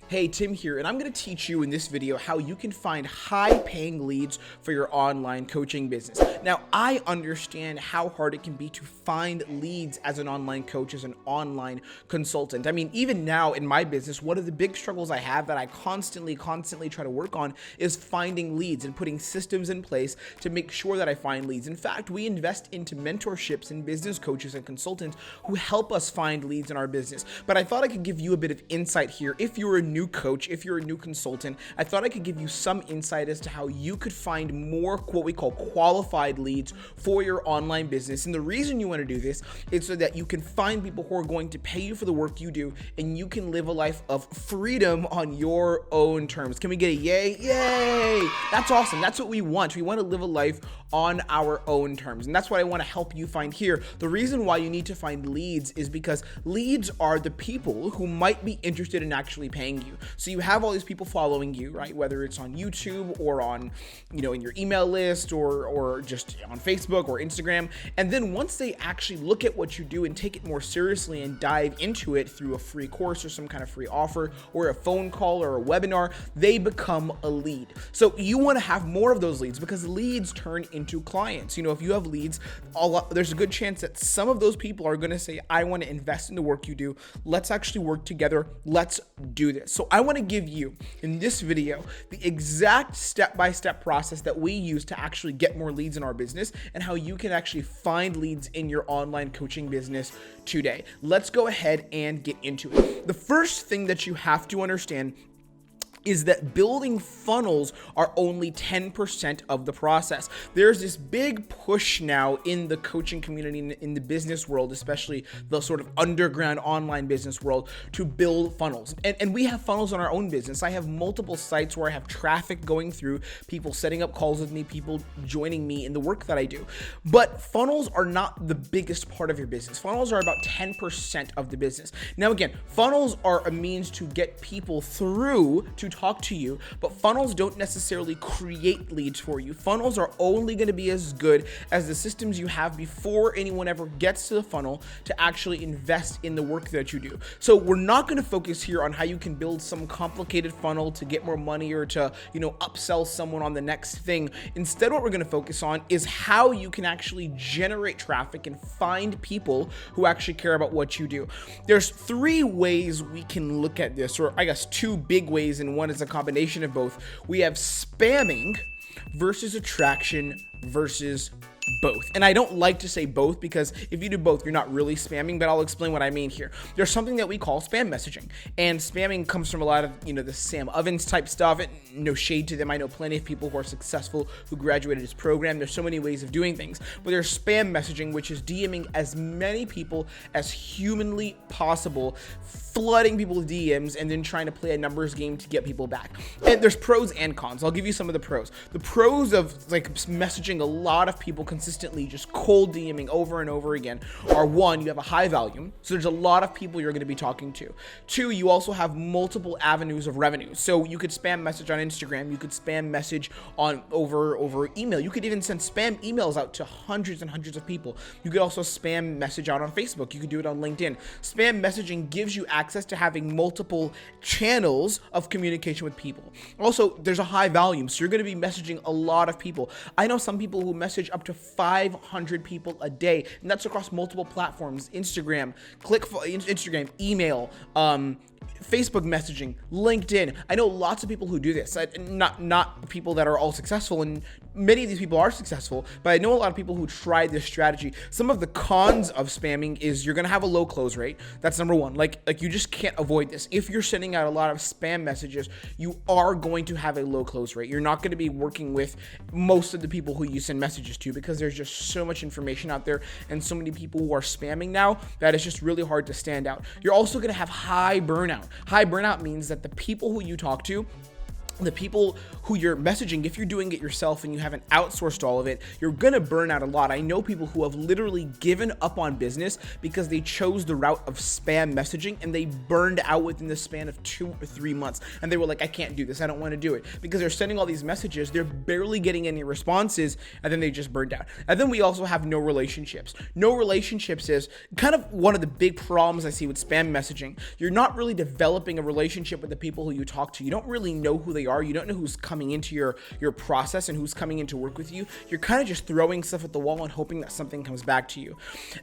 Hey, Tim here, and I'm going to teach you in this video how you can find high-paying leads for your online coaching business. Now, I understand how hard it can be to find leads as an online coach, as an online consultant. I mean, even now in my business, one of the big struggles I have that I constantly try to work on is finding leads and putting systems in place to make sure that I find leads. In fact, we invest into mentorships and business coaches and consultants who help us find leads in our business. But I thought I could give you a bit of insight here. If you're a new coach, if you're a new consultant, I thought I could give you some insight as to how you could find more what we call qualified leads for your online business. And the reason you want to do this is so that you can find people who are going to pay you for the work you do and you can live a life of freedom on your own terms. Can we get a yay? Yay! That's awesome. That's what we want. We want to live a life on our own terms. And that's what I want to help you find here. The reason why you need to find leads is because leads are the people who might be interested in actually paying you. So you have all these people following you, right? Whether it's on YouTube or on, in your email list or just on Facebook or Instagram. And then once they actually look at what you do and take it more seriously and dive into it through a free course or some kind of free offer or a phone call or a webinar, they become a lead. So you want to have more of those leads because leads turn into clients. If you have leads, there's a good chance that some of those people are going to say, I want to invest in the work you do. Let's actually work together. Let's do this. So I want to give you in this video the exact step-by-step process that we use to actually get more leads in our business and how you can actually find leads in your online coaching business today. Let's go ahead and get into it. The first thing that you have to understand is that building funnels are only 10% of the process. There's this big push now in the coaching community, in the business world, especially the sort of underground online business world, to build funnels. And we have funnels on our own business. I have multiple sites where I have traffic going through, people setting up calls with me, people joining me in the work that I do. But funnels are not the biggest part of your business. Funnels are about 10% of the business. Now, again, funnels are a means to get people through to talk to you, but funnels don't necessarily create leads for you. Funnels are only going to be as good as the systems you have before anyone ever gets to the funnel to actually invest in the work that you do. So we're not going to focus here on how you can build some complicated funnel to get more money or to, upsell someone on the next thing. Instead, what we're going to focus on is how you can actually generate traffic and find people who actually care about what you do. There's three ways we can look at this, or I guess two big ways, and one is a combination of both. We have spamming versus attraction versus both. And I don't like to say both because if you do both, you're not really spamming, but I'll explain what I mean here. There's something that we call spam messaging, and spamming comes from a lot of, the Sam Ovens type stuff. And no shade to them. I know plenty of people who are successful who graduated this program. There's so many ways of doing things, but there's spam messaging, which is DMing as many people as humanly possible, flooding people with DMs and then trying to play a numbers game to get people back. And there's pros and cons. I'll give you some of the pros. The pros of messaging a lot of people consistently, just cold DMing over and over again, are one, you have a high volume, so there's a lot of people you're going to be talking to. Two, you also have multiple avenues of revenue. So you could spam message on Instagram, you could spam message on over email, you could even send spam emails out to hundreds and hundreds of people. You could also spam message out on Facebook, you could do it on LinkedIn. Spam messaging gives you access to having multiple channels of communication with people. Also, there's a high volume, so you're going to be messaging a lot of people. I know some people who message up to 500 people a day, and that's across multiple platforms: Instagram, Instagram, email, Facebook messaging, LinkedIn. I know lots of people who do this. Not people that are all successful, and many of these people are successful, but I know a lot of people who try this strategy. Some of the cons of spamming is you're going to have a low close rate. That's number one. Like you just can't avoid this. If you're sending out a lot of spam messages, you are going to have a low close rate. You're not going to be working with most of the people who you send messages to because there's just so much information out there and so many people who are spamming now that it's just really hard to stand out. You're also going to have high burnout. High burnout means that the people who you talk to the people who you're messaging, if you're doing it yourself and you haven't outsourced all of it, you're gonna burn out a lot. I know people who have literally given up on business because they chose the route of spam messaging and they burned out within the span of 2 or 3 months. And they were like, I can't do this, I don't wanna do it. Because they're sending all these messages, they're barely getting any responses, and then they just burned out. And then we also have no relationships. No relationships is kind of one of the big problems I see with spam messaging. You're not really developing a relationship with the people who you talk to. You don't really know who they are. You don't know who's coming into your process and who's coming in to work with you. You're kind of just throwing stuff at the wall and hoping that something comes back to you.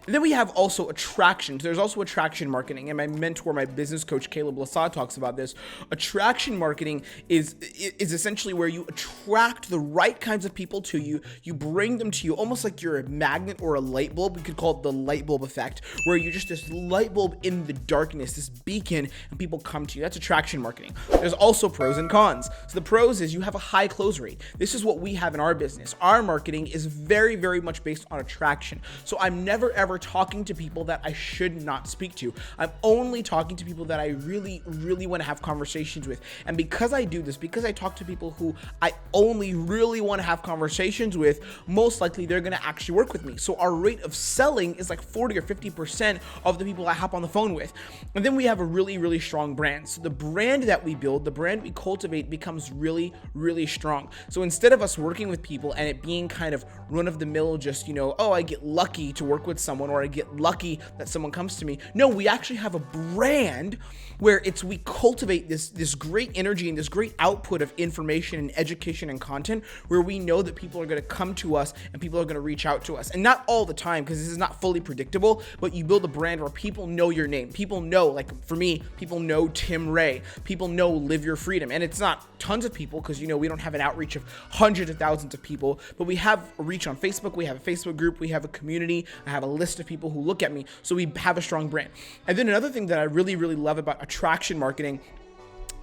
And then we have also attraction. There's also attraction marketing, and my mentor, my business coach, Caleb Lassad, talks about this. Attraction marketing is essentially where you attract the right kinds of people to you. You bring them to you almost like you're a magnet or a light bulb. We could call it the light bulb effect, where you're just this light bulb in the darkness, this beacon, and people come to you. That's attraction marketing. There's also pros and cons. So the pros is you have a high close rate. This is what we have in our business. Our marketing is very, very much based on attraction. So I'm never ever talking to people that I should not speak to. I'm only talking to people that I really, really want to have conversations with. And because I do this, because I talk to people who I only really want to have conversations with, most likely they're going to actually work with me. So our rate of selling is like 40 or 50% of the people I hop on the phone with. And then we have a really, really strong brand. So the brand that we build, the brand we cultivate becomes really, really strong. So instead of us working with people and it being kind of run of the mill, just, oh, I get lucky to work with someone, or I get lucky that someone comes to me. No, we actually have a brand where we cultivate this great energy and this great output of information and education and content, where we know that people are going to come to us and people are going to reach out to us. And not all the time, because this is not fully predictable, but you build a brand where people know your name. People know, like for me, people know Tim Ray. People know Live Your Freedom. And it's not tons of people, because we don't have an outreach of hundreds of thousands of people, but we have a reach on Facebook. We have a Facebook group. We have a community. I have a list of people who look at me. So we have a strong brand. And then another thing that I really, really love about attraction marketing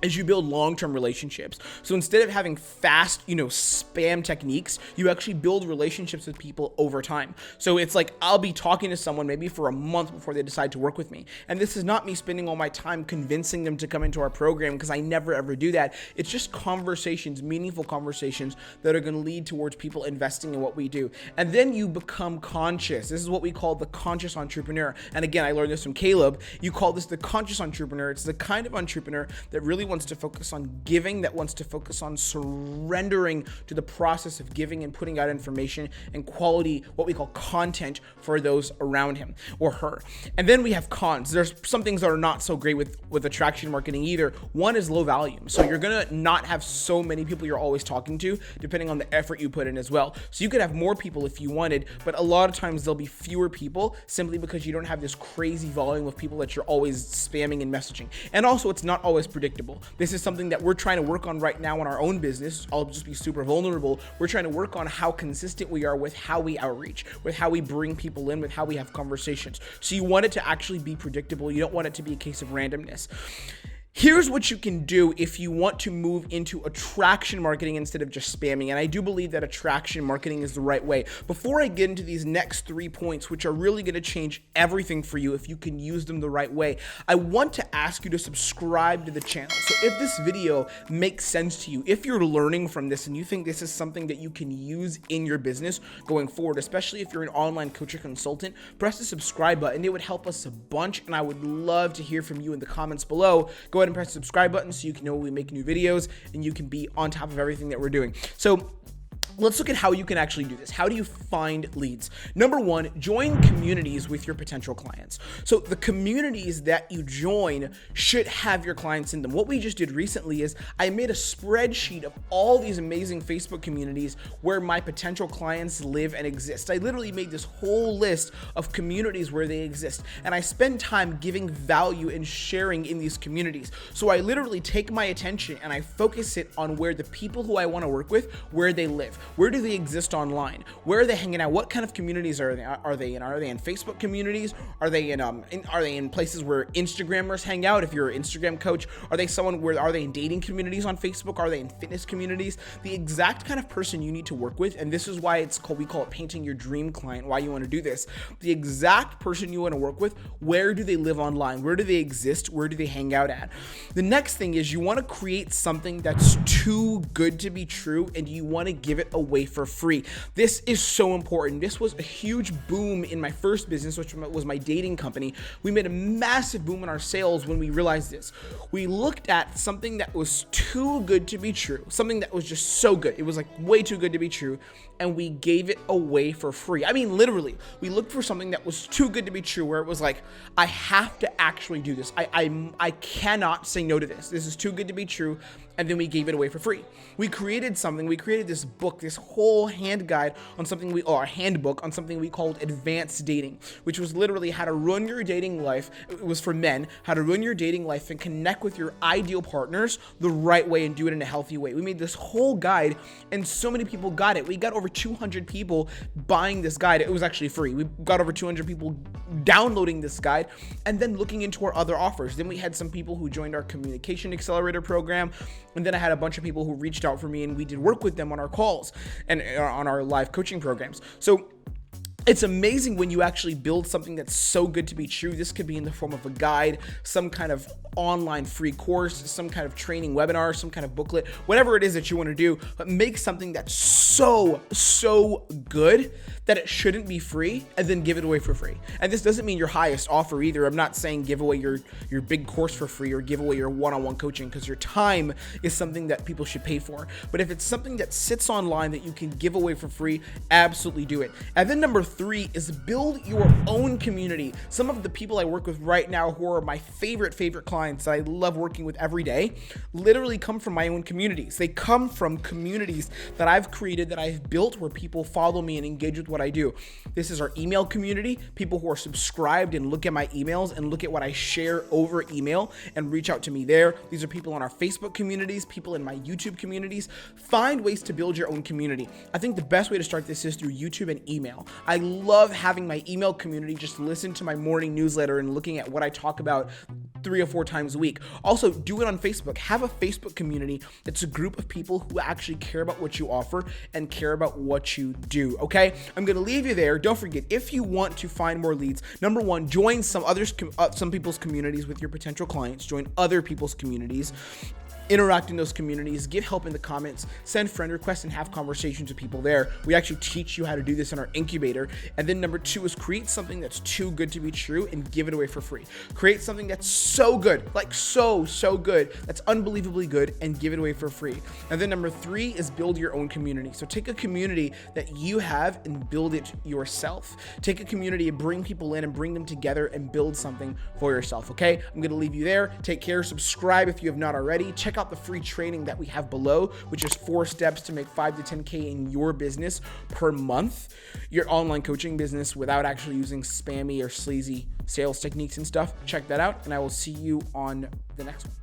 is you build long-term relationships. So instead of having fast, spam techniques, you actually build relationships with people over time. So it's like I'll be talking to someone maybe for a month before they decide to work with me. And this is not me spending all my time convincing them to come into our program, because I never ever do that. It's just conversations, meaningful conversations that are going to lead towards people investing in what we do. And then you become conscious. This is what we call the conscious entrepreneur. And again, I learned this from Caleb. You call this the conscious entrepreneur. It's the kind of entrepreneur that really wants to focus on giving, that wants to focus on surrendering to the process of giving and putting out information and quality, what we call content, for those around him or her. And then we have cons. There's some things that are not so great with attraction marketing either. One is low volume. So you're gonna not have so many people you're always talking to, depending on the effort you put in as well. So you could have more people if you wanted, but a lot of times there'll be fewer people simply because you don't have this crazy volume of people that you're always spamming and messaging. And also, it's not always predictable. This is something that we're trying to work on right now in our own business. I'll just be super vulnerable. We're trying to work on how consistent we are with how we outreach, with how we bring people in, with how we have conversations. So you want it to actually be predictable. You don't want it to be a case of randomness. Here's what you can do if you want to move into attraction marketing instead of just spamming. And I do believe that attraction marketing is the right way. Before I get into these next 3 points, which are really going to change everything for you if you can use them the right way, I want to ask you to subscribe to the channel. So if this video makes sense to you, if you're learning from this and you think this is something that you can use in your business going forward, especially if you're an online coach or consultant, press the subscribe button. It would help us a bunch, and I would love to hear from you in the comments below. Go ahead and press the subscribe button so you can know when we make new videos and you can be on top of everything that we're doing. So let's look at how you can actually do this. How do you find leads? Number one, join communities with your potential clients. So the communities that you join should have your clients in them. What we just did recently is I made a spreadsheet of all these amazing Facebook communities where my potential clients live and exist. I literally made this whole list of communities where they exist, and I spend time giving value and sharing in these communities. So I literally take my attention and I focus it on where the people who I want to work with, where they live. Where do they exist online? Where are they hanging out? What kind of communities are they in? Are they in Facebook communities? Are they in places where Instagrammers hang out? If you're an Instagram coach, are they in dating communities on Facebook? Are they in fitness communities? The exact kind of person you need to work with, and this is why we call it painting your dream client, why you want to do this. The exact person you want to work with, where do they live online? Where do they exist? Where do they hang out at? The next thing is you want to create something that's too good to be true, and you want to give it away for free. This is so important. This was a huge boom in my first business, which was my dating company. We made a massive boom in our sales when we realized this. We looked at something that was too good to be true, something that was just so good. It was like way too good to be true, and we gave it away for free. I mean, literally, we looked for something that was too good to be true, where it was like, I have to actually do this. I cannot say no to this. This is too good to be true. And then we gave it away for free. We created this book, this whole handbook on something we called Advanced Dating, which was literally how to run your dating life. It was for men, how to run your dating life and connect with your ideal partners the right way and do it in a healthy way. We made this whole guide, and so many people got it. We got over 200 people buying this guide. It was actually free. We got over 200 people downloading this guide and then looking into our other offers. Then we had some people who joined our Communication Accelerator program. And then I had a bunch of people who reached out for me, and we did work with them on our calls and on our live coaching programs. So it's amazing when you actually build something that's so good to be true. This could be in the form of a guide, some kind of online free course, some kind of training webinar, some kind of booklet, whatever it is that you want to do, but make something that's so good that it shouldn't be free, and then give it away for free. And this doesn't mean your highest offer either. I'm not saying give away your big course for free or give away your one-on-one coaching, because your time is something that people should pay for. But if it's something that sits online that you can give away for free, absolutely do it. And then number 3 is build your own community. Some of the people I work with right now who are my favorite clients that I love working with every day literally come from my own communities. They come from communities that I've created, that I've built, where people follow me and engage with what I do. This is our email community, people who are subscribed and look at my emails and look at what I share over email and reach out to me there. These are people in our Facebook communities, people in my YouTube communities. Find ways to build your own community. I think the best way to start this is through YouTube and email. I love having my email community just listen to my morning newsletter and looking at what I talk about 3 or 4 times a week. Also, do it on Facebook. Have a Facebook community that's a group of people who actually care about what you offer and care about what you do, okay? I'm going to leave you there. Don't forget, if you want to find more leads, number 1, join some people's communities with your potential clients. Join other people's communities. Interact in those communities, give help in the comments, send friend requests, and have conversations with people there. We actually teach you how to do this in our incubator. And then number 2 is create something that's too good to be true and give it away for free. Create something that's so good, like so good, that's unbelievably good, and give it away for free. And then number 3 is build your own community. So take a community that you have and build it yourself. Take a community and bring people in and bring them together and build something for yourself, okay? I'm gonna leave you there. Take care, subscribe if you have not already. Check out the free training that we have below, which is 4 steps to make 5 to 10K in your business per month, your online coaching business, without actually using spammy or sleazy sales techniques and stuff. Check that out, and I will see you on the next one.